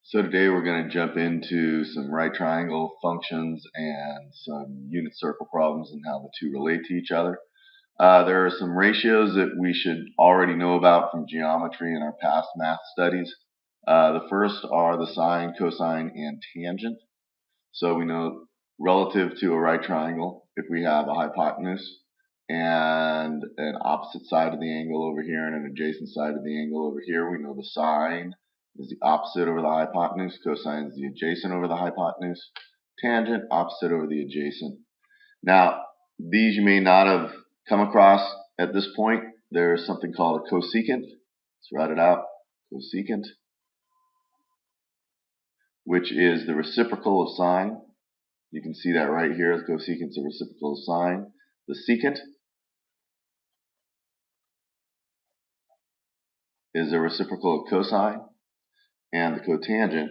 So today we're going to jump into some right triangle functions and some unit circle problems and how the two relate to each other. There are some ratios that we should already know about from geometry in our past math studies. The first are the sine, cosine, and tangent. So we know relative to a right triangle, if we have a hypotenuse and an opposite side of the angle over here and an adjacent side of the angle over here, we know the sine is the opposite over the hypotenuse, cosine is the adjacent over the hypotenuse, tangent opposite over the adjacent. Now, these you may not have come across at this point. There's something called a cosecant. Let's write it out. Cosecant, which is the reciprocal of sine. You can see that right here. The cosecant is the reciprocal of sine. The secant is the reciprocal of cosine. And the cotangent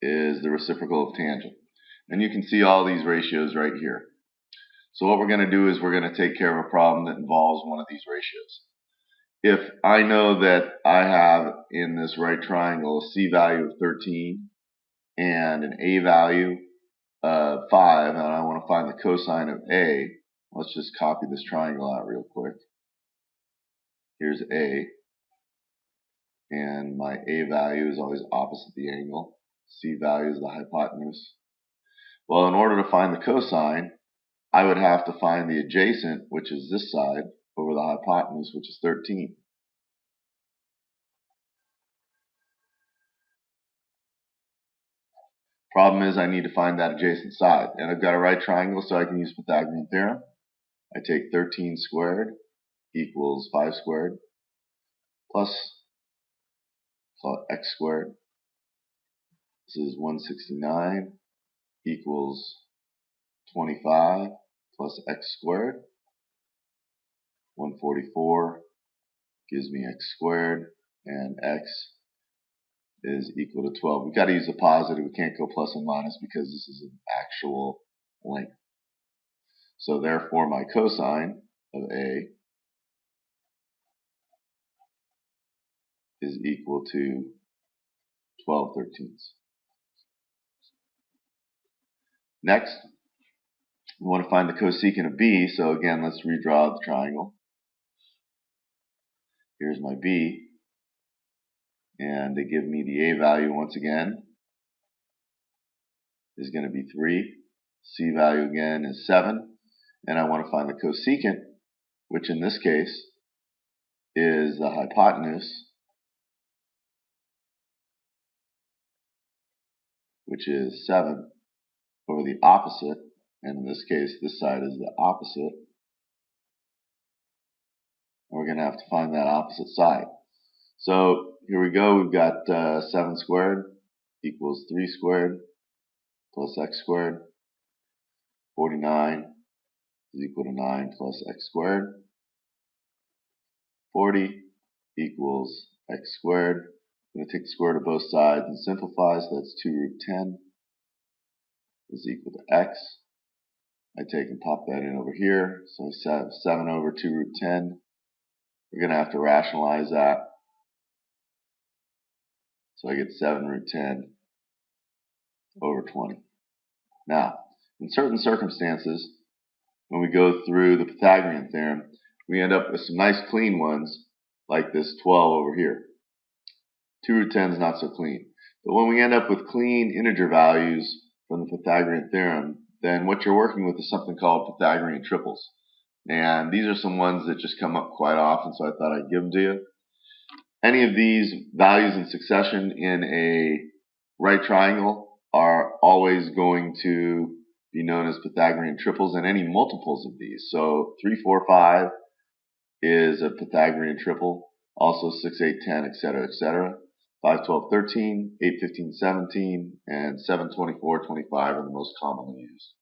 is the reciprocal of tangent. And you can see all these ratios right here. So what we're going to do is we're going to take care of a problem that involves one of these ratios. If I know that I have in this right triangle a C value of 13 and an A value of 5, and I want to find the cosine of A, let's just copy this triangle out real quick. Here's A, and my A value is always opposite the angle. C value is the hypotenuse. Well, in order to find the cosine, I would have to find the adjacent, which is this side, over the hypotenuse, which is 13. Problem is I need to find that adjacent side. And I've got a right triangle, so I can use Pythagorean theorem. I take 13 squared equals 5 squared plus, call it x squared. This is 169 equals 25 plus x squared. 144 gives me x squared, and x is equal to 12. We've got to use a positive. We can't go plus and minus because this is an actual length. So therefore my cosine of A is equal to 12/13. Next, we want to find the cosecant of B. So again, let's redraw the triangle. Here's my B. And they give me the A value once again is going to be 3. C value again is 7. And I want to find the cosecant, which in this case is the hypotenuse, which is 7, over the opposite. And in this case, this side is the opposite. And we're going to have to find that opposite side. So here we go. We've got 7 squared equals 3 squared plus x squared. 49 is equal to 9 plus x squared. 40 equals x squared. I'm going to take the square root of both sides and simplify, so that's 2 root 10 is equal to x. I take and pop that in over here, so I have 7 over 2 root 10. We're going to have to rationalize that. So I get 7 root 10 over 20. Now, in certain circumstances, when we go through the Pythagorean theorem, we end up with some nice clean ones, like this 12 over here. 2 root 10 is not so clean. But when we end up with clean integer values from the Pythagorean theorem, then what you're working with is something called Pythagorean triples. And these are some ones that just come up quite often, so I thought I'd give them to you. Any of these values in succession in a right triangle are always going to be known as Pythagorean triples, and any multiples of these. So 3, 4, 5 is a Pythagorean triple, also 6, 8, 10, etc., etc. 5, 12, 13, 8, 15, 17, and 7, 24, 25 are the most commonly used.